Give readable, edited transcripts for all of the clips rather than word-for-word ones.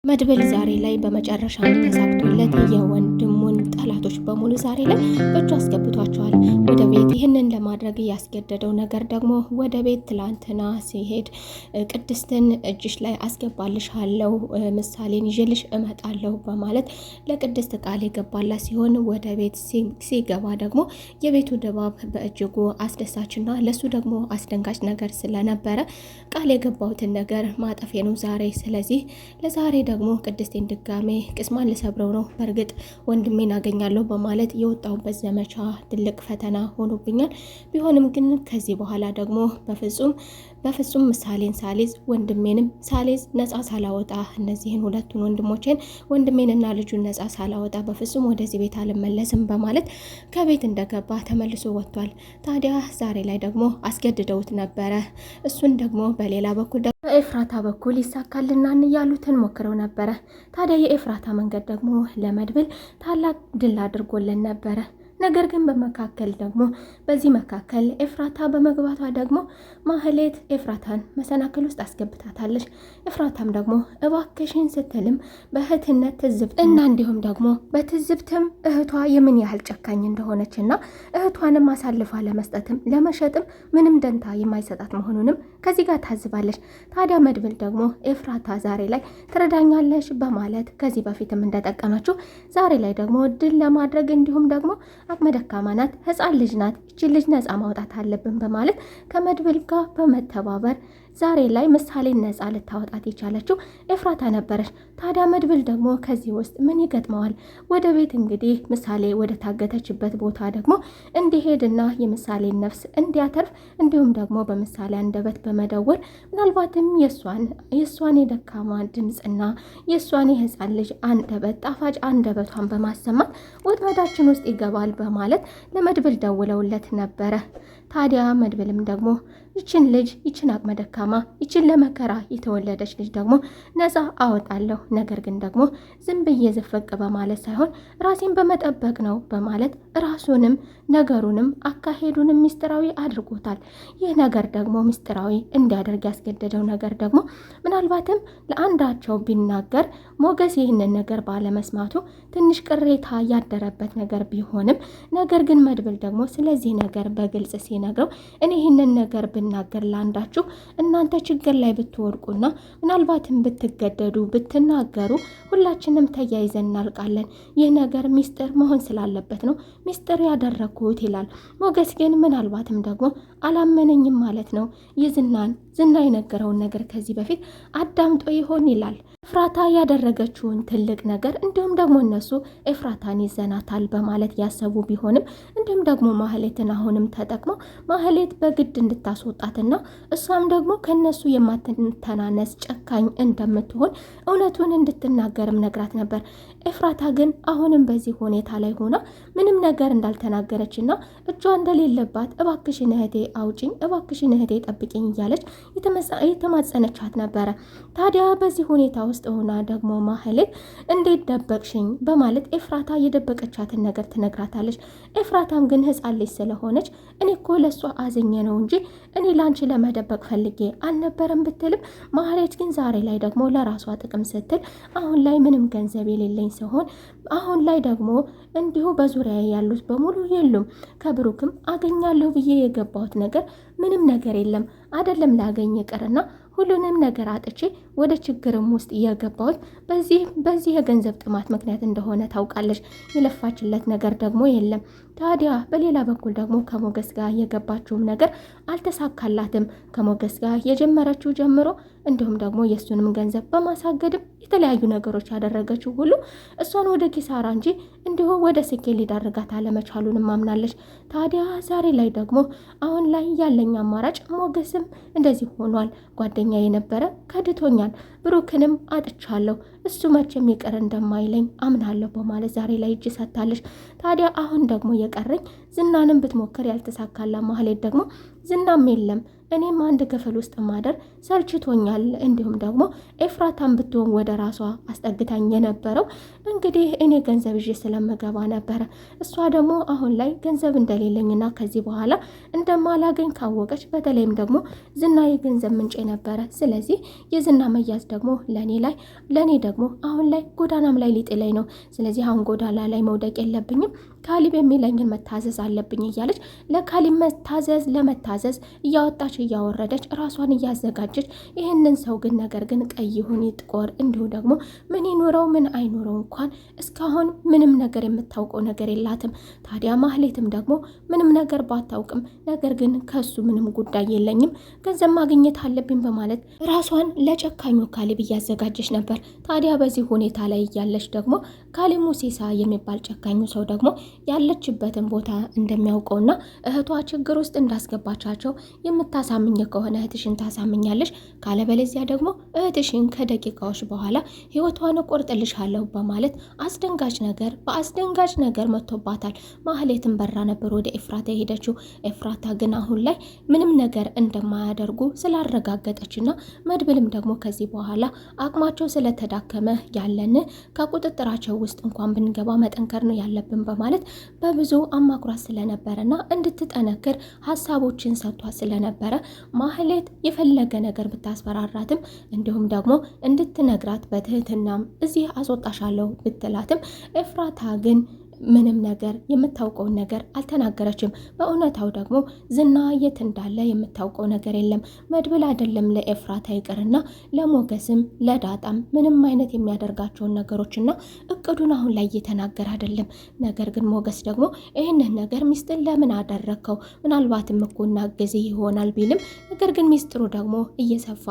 መድብል ዛሬ ላይ በመጨረሻ ተሳክቶለት የወንድሙን ጠላቶች በሙሉ ዛሬ ላይ በእጁ አስገብቷቸዋል ወደ ቤት። ይህንን ለማድረግ ያስገደደው ነገር ደግሞ ወደ ቤት ትላንትና ሲሄድ ቅድስትን እጅሽ ላይ አስገባልሻለሁ፣ ምሳሌን ይዤልሽ እመጣለሁ በማለት ለቅድስት ቃል የገባላ ሲሆን ወደ ቤት ሲገባ ደግሞ የቤቱ ድባብ በእጅጉ አስደሳችና ለሱ ደግሞ አስደንጋጭ ነገር ስለነበረ ቃል የገባሁትን ነገር ማጠፌ ነው ዛሬ። ስለዚህ ለዛሬ ደግሞ ቅድስቴን ድጋሜ ቅስማን ልሰብረው ነው። በእርግጥ ወንድሜን አገኛለሁ በማለት የወጣሁበት ዘመቻ ትልቅ ፈተና ሆኖብኛል። ቢሆንም ግን ከዚህ በኋላ ደግሞ በፍጹም ምሳሌን ሳሊዝ ወንድሜንም ሳሊዝ ነጻ ሳላወጣ እነዚህን ሁለቱን ወንድሞቼን ወንድሜንና ልጁን ነጻ ሳላወጣ በፍጹም ወደዚህ ቤት አልመለስም በማለት ከቤት እንደገባ ተመልሶ ወጥቷል። ታዲያ ዛሬ ላይ ደግሞ አስገድደውት ነበረ። እሱን ደግሞ በሌላ በኩል በኤፍራታ በኩል ይሳካልናን እያሉትን ሞክረው ነበረ። ታዲያ የኤፍራታ መንገድ ደግሞ ለመድብል ታላቅ ድል አድርጎልን ነበረ። ነገር ግን በዚህ መካከል ኤፍራታ በመግባቷ ደግሞ ማህሌት ኤፍራታን መሰናክል ውስጥ አስገብታታለች። ኤፍራታም ደግሞ እባክሽን ስትልም በእህትነት ትዝብት እና እንዲሁም ደግሞ በትዝብትም እህቷ የምን ያህል ጨካኝ እንደሆነችና እህቷንም አሳልፋ ለመስጠትም ለመሸጥም ምንም ደንታ የማይሰጣት መሆኑንም ከዚህ ጋር ታዝባለች። ታዲያ መድብል ደግሞ ኤፍራታ ዛሬ ላይ ትረዳኛለች በማለት ከዚህ በፊትም እንደጠቀመችው ዛሬ ላይ ደግሞ ድል ለማድረግ እንዲሁም ደግሞ አቅመ ደካማ ናት፣ ህፃን ልጅ ናት፣ እቺ ልጅ ነፃ ማውጣት አለብን በማለት ከመድብል ጋር በመተባበር ዛሬ ላይ ምሳሌን ነፃ ልታወጣት የቻለችው ኤፍራታ ነበረች። ታዲያ መድብል ደግሞ ከዚህ ውስጥ ምን ይገጥመዋል? ወደ ቤት እንግዲህ ምሳሌ ወደ ታገተችበት ቦታ ደግሞ እንዲሄድና የምሳሌን ነፍስ እንዲያተርፍ እንዲሁም ደግሞ በምሳሌ አንደበት በመደወል ምናልባትም የእሷን የደካማ ድምፅና የእሷን የህፃን ልጅ አንደበት ጣፋጭ አንደበቷን በማሰማት ወጥመዳችን ውስጥ ይገባል በማለት ለመድብል ደውለውለት ነበረ። ታዲያ መድብልም ደግሞ ይችን አቅመ ደካማ ይችን ለመከራ የተወለደች ልጅ ደግሞ ነፃ አወጣለሁ፣ ነገር ግን ደግሞ ዝም ብዬ ዝፍቅ በማለት ሳይሆን ራሴን በመጠበቅ ነው በማለት ራሱንም ነገሩንም አካሄዱንም ሚስጥራዊ አድርጎታል። ይህ ነገር ደግሞ ሚስጥራዊ እንዲያደርግ ያስገደደው ነገር ደግሞ ምናልባትም ለአንዳቸው ቢናገር ሞገስ ይህንን ነገር ባለመስማቱ ትንሽ ቅሬታ ያደረበት ነገር ቢሆንም ነገር ግን መድብል ደግሞ ስለዚህ ነገር በግልጽ ሲነግረው እኔ ይህንን ነገር ብናገር ለአንዳችሁ እናንተ ችግር ላይ ብትወድቁና ምናልባትም ብትገደዱ ብትናገሩ ሁላችንም ተያይዘን እናልቃለን። ይህ ነገር ሚስጥር መሆን ስላለበት ነው ሚስጥር ያደረኩት ይላል። ሞገስ ግን ምናልባትም ደግሞ አላመነኝም ማለት ነው። ዝና የነገረውን ነገር ከዚህ በፊት አዳምጦ ይሆን ይላል። ኤፍራታ ያደረገችውን ትልቅ ነገር እንዲሁም ደግሞ እነሱ ኤፍራታን ይዘናታል በማለት ያሰቡ ቢሆንም እንዲሁም ደግሞ ማህሌትን አሁንም ተጠቅመው ማህሌት በግድ እንድታስወጣትና እሷም ደግሞ ከነሱ የማትተናነስ ጨካኝ እንደምትሆን እውነቱን እንድትናገርም ነግራት ነበር። ኤፍራታ ግን አሁንም በዚህ ሁኔታ ላይ ሆና ምንም ነገር እንዳልተናገረችና እጇ እንደሌለባት እባክሽን እህቴ አውጪኝ፣ እባክሽን እህቴ ጠብቂኝ እያለች የተማጸነቻት ነበረ። ታዲያ በዚህ ሁኔታ ውስጥ ሆና ደግሞ ማህሌት እንዴት ደበቅሽኝ በማለት ኤፍራታ የደበቀቻትን ነገር ትነግራታለች። ኤፍራታም ግን ህፃን ልጅ ስለሆነች እኔ እኮ ለእሷ አዝኜ ነው እንጂ እኔ ላንቺ ለመደበቅ ፈልጌ አልነበረም ብትልም ማህሌት ግን ዛሬ ላይ ደግሞ ለራሷ ጥቅም ስትል አሁን ላይ ምንም ገንዘብ የሌለኝ ሲሆን አሁን ላይ ደግሞ እንዲሁ በዙሪያ ያሉት በሙሉ የሉም፣ ከብሩክም አገኛለሁ ብዬ የገባሁት ነገር ምንም ነገር የለም አይደለም ላገኝ ይቅርና ሁሉንም ነገር አጥቼ ወደ ችግርም ውስጥ የገባሁት በዚህ የገንዘብ ጥማት ምክንያት እንደሆነ ታውቃለች። የለፋችለት ነገር ደግሞ የለም። ታዲያ በሌላ በኩል ደግሞ ከሞገስ ጋር የገባችውም ነገር አልተሳካላትም። ከሞገስ ጋር የጀመረችው ጀምሮ እንዲሁም ደግሞ የእሱንም ገንዘብ በማሳገድም የተለያዩ ነገሮች ያደረገችው ሁሉ እሷን ወደ ኪሳራ እንጂ እንዲሁ ወደ ስኬት ሊዳርጋት አለመቻሉንም አምናለች። ታዲያ ዛሬ ላይ ደግሞ አሁን ላይ ያለኝ አማራጭ ሞገስም እንደዚህ ሆኗል፣ ጓደኛ የነበረ ከድቶኛል፣ ብሩክንም አጥቻለሁ፣ እሱ መቼም ይቅር እንደማይለኝ አምናለሁ በማለት ዛሬ ላይ እጅ ሰጥታለች። ታዲያ አሁን ደግሞ የቀረኝ ዝናንም ብትሞክር ያልተሳካላ ማህሌት ደግሞ ዝናም የለም እኔም አንድ ክፍል ውስጥ ማደር ሰልችቶኛል። እንዲሁም ደግሞ ኤፍራታን ብትሆን ወደ ራሷ አስጠግታኝ የነበረው እንግዲህ እኔ ገንዘብ ይዤ ስለምገባ ነበረ። እሷ ደግሞ አሁን ላይ ገንዘብ እንደሌለኝና ከዚህ በኋላ እንደማላገኝ ካወቀች፣ በተለይም ደግሞ ዝና የገንዘብ ምንጭ ነበረ። ስለዚህ የዝና መያዝ ደግሞ ለእኔ ደግሞ አሁን ላይ ጎዳናም ላይ ሊጥለኝ ነው። ስለዚህ አሁን ጎዳና ላይ መውደቅ የለብኝም፣ ካሊብ የሚለኝን መታዘዝ አለብኝ እያለች ለካሊብ ለመታዘዝ እያወጣች እያወረደች ራሷን እያዘጋጀች፣ ይህንን ሰው ግን ነገር ግን ቀይ ይሁን ጥቁር እንዲሁ ደግሞ ምን ይኖረው ምን አይኖረው እንኳን እስካሁን ምንም ነገር የምታውቀው ነገር የላትም። ታዲያ ማህሌትም ደግሞ ምንም ነገር ባታውቅም ነገር ግን ከሱ ምንም ጉዳይ የለኝም ገንዘብ ማግኘት አለብኝ በማለት ራሷን ለጨካኙ ካሊብ እያዘጋጀች ነበር። ታዲያ በዚህ ሁኔታ ላይ እያለች ደግሞ ካሊብ ሙሲሳ የሚባል ጨካኙ ሰው ደግሞ ያለችበትን ቦታ እንደሚያውቀውና እህቷ ችግር ውስጥ እንዳስገባቻቸው የምታሳምኝ ከሆነ እህትሽን ታሳምኛለሽ፣ ካለበለዚያ ደግሞ እህትሽን ከደቂቃዎች በኋላ ህይወቷን እቆርጥልሻለሁ በማለት በአስደንጋጭ ነገር መጥቶባታል። ማህሌትን በራ ነበር ወደ ኤፍራታ የሄደችው። ኤፍራታ ግን አሁን ላይ ምንም ነገር እንደማያደርጉ ስላረጋገጠችና መድብልም ደግሞ ከዚህ በኋላ አቅማቸው ስለተዳከመ ያለን ከቁጥጥራቸው ውስጥ እንኳን ብንገባ መጠንከር ነው ያለብን በማለት በብዙ አማኩራት ስለነበረና እንድትጠነክር ሀሳቦችን ሰጥቷት ስለነበረ ማህሌት የፈለገ ነገር ብታስፈራራትም እንዲሁም ደግሞ እንድትነግራት በትህትናም እዚህ አስወጣሻለሁ ብትላትም ኤፍራታ ግን ምንም ነገር የምታውቀውን ነገር አልተናገረችም። በእውነታው ደግሞ ዝና የት እንዳለ የምታውቀው ነገር የለም። መድብል አይደለም ለኤፍራታ ይቅርና ለሞገስም ለዳጣም ምንም አይነት የሚያደርጋቸውን ነገሮችና እቅዱን አሁን ላይ እየተናገረ አይደለም። ነገር ግን ሞገስ ደግሞ ይህንን ነገር ሚስጥር ለምን አደረግከው ምናልባትም እኮና ጊዜ ይሆናል ቢልም ነገር ግን ሚስጥሩ ደግሞ እየሰፋ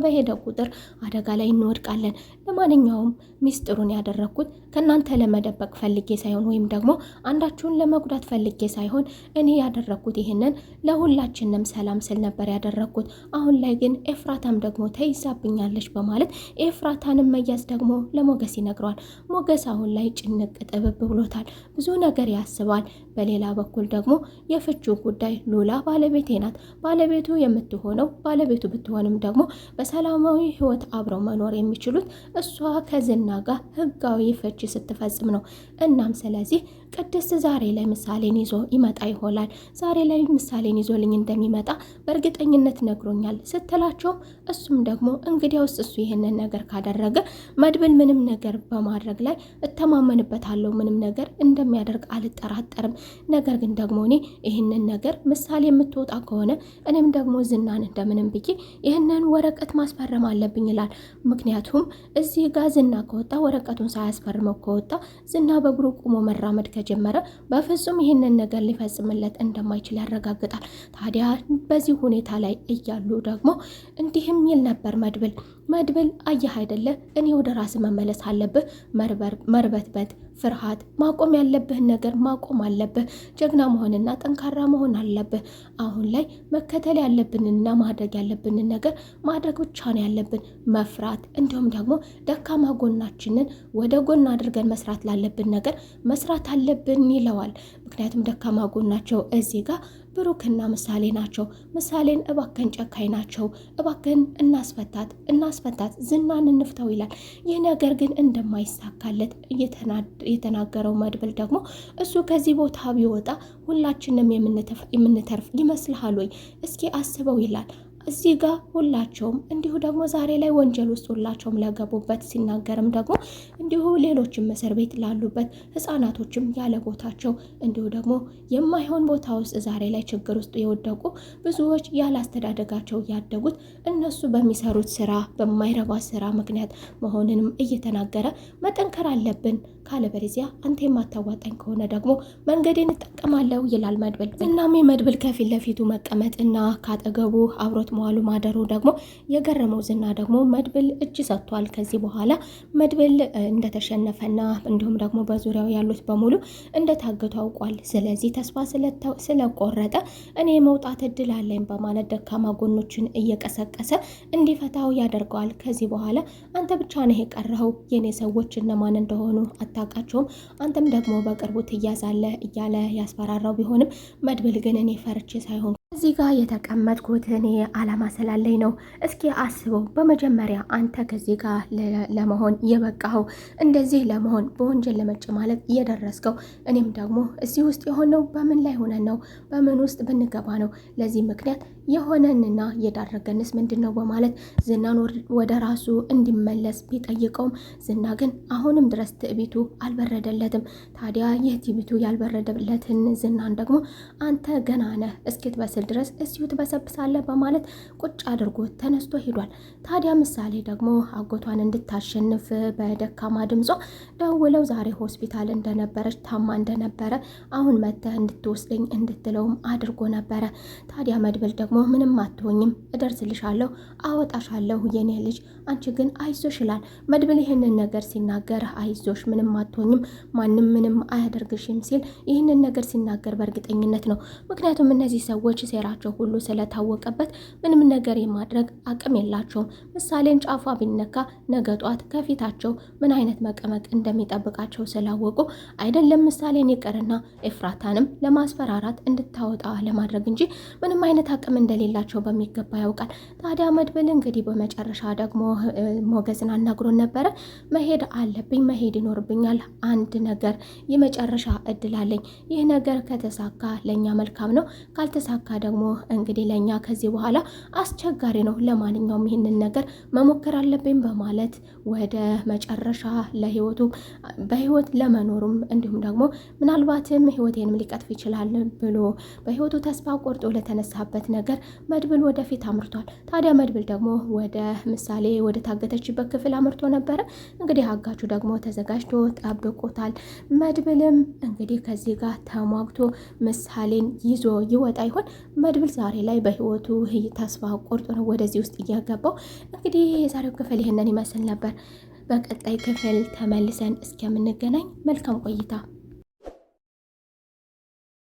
በሄደ ቁጥር አደጋ ላይ እንወድቃለን። ለማንኛውም ሚስጥሩን ያደረግኩት ከእናንተ ለመደበቅ ፈልጌ ሳይሆን ወይም ደግሞ አንዳችሁን ለመጉዳት ፈልጌ ሳይሆን እኔ ያደረግኩት ይህንን ለሁላችንም ሰላም ስል ነበር ያደረግኩት። አሁን ላይ ግን ኤፍራታም ደግሞ ተይዛብኛለች በማለት ኤፍራታንም መያዝ ደግሞ ለሞገስ ይነግረዋል። ሞገስ አሁን ላይ ጭንቅ ጥብብ ብሎታል። ብዙ ነገር ያስባል። በሌላ በኩል ደግሞ የፍቹ ጉዳይ ሉላ ባለቤቴ ናት። ባለቤቱ የምትሆነው ባለቤቱ ብትሆንም ደግሞ በሰላማዊ ህይወት አብረው መኖር የሚችሉት እሷ ከዝና ጋር ህጋዊ ፍቺ ስትፈጽም ነው። እናም ስለዚህ ቅድስት ዛሬ ላይ ምሳሌን ይዞ ይመጣ ይሆናል። ዛሬ ላይ ምሳሌን ይዞልኝ እንደሚመጣ በእርግጠኝነት ነግሮኛል ስትላቸው እሱም ደግሞ እንግዲያውስ እሱ ይህንን ነገር ካደረገ መድብል ምንም ነገር በማድረግ ላይ እተማመንበታለሁ፣ ምንም ነገር እንደሚያደርግ አልጠራጠርም። ነገር ግን ደግሞ እኔ ይህንን ነገር ምሳሌ የምትወጣ ከሆነ እኔም ደግሞ ዝናን እንደምንም ብዬ ይህንን ወረቀት ማስፈረም አለብኝ ይላል። ምክንያቱም እዚህ ጋር ዝና ከወጣ ወረቀቱን ሳያስፈርመው ከወጣ ዝና በእግሩ ቁሞ መራመድ ከጀመረ በፍጹም ይህንን ነገር ሊፈጽምለት እንደማይችል ያረጋግጣል። ታዲያ በዚህ ሁኔታ ላይ እያሉ ደግሞ እንዲህም ይል ነበር መድብል አየህ አይደለ፣ እኔ ወደ ራስ መመለስ አለብህ። መርበትበት፣ ፍርሃት፣ ማቆም ያለብህን ነገር ማቆም አለብህ። ጀግና መሆንና ጠንካራ መሆን አለብህ። አሁን ላይ መከተል ያለብንና ማድረግ ያለብንን ነገር ማድረግ ብቻ ነው ያለብን። መፍራት እንዲሁም ደግሞ ደካማ ጎናችንን ወደ ጎን አድርገን መስራት ላለብን ነገር መስራት አለብን ይለዋል። ምክንያቱም ደካማ ጎናቸው እዚህ ጋር ብሩክና ምሳሌ ናቸው። ምሳሌን እባከን ጨካኝ ናቸው፣ እባከን እናስፈታት፣ ዝናን እንፍተው ይላል። ይህ ነገር ግን እንደማይሳካለት የተናገረው መድብል ደግሞ እሱ ከዚህ ቦታ ቢወጣ ሁላችንም የምንተርፍ ይመስልሃል ወይ? እስኪ አስበው ይላል። እዚህ ጋር ሁላቸውም እንዲሁ ደግሞ ዛሬ ላይ ወንጀል ውስጥ ሁላቸውም ለገቡበት ሲናገርም ደግሞ እንዲሁ ሌሎችም እስር ቤት ላሉበት ህፃናቶችም ያለ ቦታቸው እንዲሁ ደግሞ የማይሆን ቦታ ውስጥ ዛሬ ላይ ችግር ውስጥ የወደቁ ብዙዎች ያለ አስተዳደጋቸው ያደጉት እነሱ በሚሰሩት ስራ በማይረባ ስራ ምክንያት መሆንንም እየተናገረ መጠንከር አለብን፣ ካለበለዚያ አንተ የማታዋጣኝ ከሆነ ደግሞ መንገዴን እጠቀማለሁ ይላል መድብል። እናም መድብል ከፊት ለፊቱ መቀመጥና ካጠገቡ አብሮት መዋሉ ማደሩ ደግሞ የገረመው ዝና ደግሞ መድብል እጅ ሰጥቷል። ከዚህ በኋላ መድብል እንደተሸነፈና እንዲሁም ደግሞ በዙሪያው ያሉት በሙሉ እንደታገቱ አውቋል። ስለዚህ ተስፋ ስለቆረጠ እኔ መውጣት እድል አለኝ በማለት ደካማ ጎኖችን እየቀሰቀሰ እንዲፈታው ያደርገዋል። ከዚህ በኋላ አንተ ብቻ ነህ የቀረኸው፣ የኔ ሰዎች እነማን እንደሆኑ አታውቃቸውም፣ አንተም ደግሞ በቅርቡ ትያዛለህ እያለ ያስፈራራው ቢሆንም መድብል ግን እኔ ፈርቼ ሳይሆን እዚህ ጋር የተቀመጥኩት እኔ አላማ ስላለኝ ነው። እስኪ አስበው፣ በመጀመሪያ አንተ ከዚህ ጋር ለመሆን የበቃኸው እንደዚህ ለመሆን በወንጀል ለመጨማለቅ እየደረስከው፣ እኔም ደግሞ እዚህ ውስጥ የሆነው በምን ላይ ሆነን ነው? በምን ውስጥ ብንገባ ነው? ለዚህ ምክንያት የሆነንና የዳረገንስ ምንድን ነው? በማለት ዝናን ወደ ራሱ እንዲመለስ ቢጠይቀውም ዝና ግን አሁንም ድረስ ትዕቢቱ አልበረደለትም። ታዲያ ይህ ትዕቢቱ ያልበረደለትን ዝናን ደግሞ አንተ ገና ነህ እስኪትበስል ድረስ እዚሁ ትበሰብሳለህ በማለት ቁጭ አድርጎ ተነስቶ ሄዷል። ታዲያ ምሳሌ ደግሞ አጎቷን እንድታሸንፍ በደካማ ድምጿ ደውለው ዛሬ ሆስፒታል እንደነበረች ታማ እንደነበረ አሁን መተህ እንድትወስደኝ እንድትለውም አድርጎ ነበረ። ታዲያ መድብል ደግሞ ምንም አትሆኝም፣ እደርስልሻለሁ፣ አወጣሻለሁ የኔ ልጅ፣ አንቺ ግን አይዞሽ ይላል። መድብል ይህንን ነገር ሲናገር አይዞሽ፣ ምንም አትሆኝም፣ ማንም ምንም አያደርግሽም ሲል ይህንን ነገር ሲናገር በእርግጠኝነት ነው። ምክንያቱም እነዚህ ሰዎች ሴራቸው ሁሉ ስለታወቀበት ምንም ነገር የማድረግ አቅም የላቸውም። ምሳሌን ጫፏ ቢነካ ነገ ጧት ከፊታቸው ምን አይነት መቀመቅ እንደሚጠብቃቸው ስላወቁ አይደለም ምሳሌን ይቅርና ኤፍራታንም ለማስፈራራት እንድታወጣ ለማድረግ እንጂ ምንም አይነት አቅም እንደሌላቸው በሚገባ ያውቃል። ታዲያ መድብል እንግዲህ በመጨረሻ ደግሞ ሞገስን አናግሮን ነበረ። መሄድ አለብኝ፣ መሄድ ይኖርብኛል። አንድ ነገር የመጨረሻ እድል አለኝ። ይህ ነገር ከተሳካ ለእኛ መልካም ነው፣ ካልተሳካ ደግሞ እንግዲህ ለእኛ ከዚህ በኋላ አስቸጋሪ ነው። ለማንኛውም ይህንን ነገር መሞከር አለብኝ በማለት ወደ መጨረሻ ለህይወቱ በህይወት ለመኖሩም እንዲሁም ደግሞ ምናልባትም ህይወቴንም ሊቀጥፍ ይችላል ብሎ በህይወቱ ተስፋ ቆርጦ ለተነሳበት ነገር መድብል ወደፊት አምርቷል። ታዲያ መድብል ደግሞ ወደ ምሳሌ ወደ ታገተችበት ክፍል አምርቶ ነበረ። እንግዲህ አጋቹ ደግሞ ተዘጋጅቶ ጠብቆታል። መድብልም እንግዲህ ከዚህ ጋር ተሟግቶ ምሳሌን ይዞ ይወጣ ይሆን? መድብል ዛሬ ላይ በህይወቱ ተስፋ ቆርጦ ነው ወደዚህ ውስጥ እያገባው። እንግዲህ የዛሬው ክፍል ይህንን ይመስል ነበር። በቀጣይ ክፍል ተመልሰን እስከምንገናኝ መልካም ቆይታ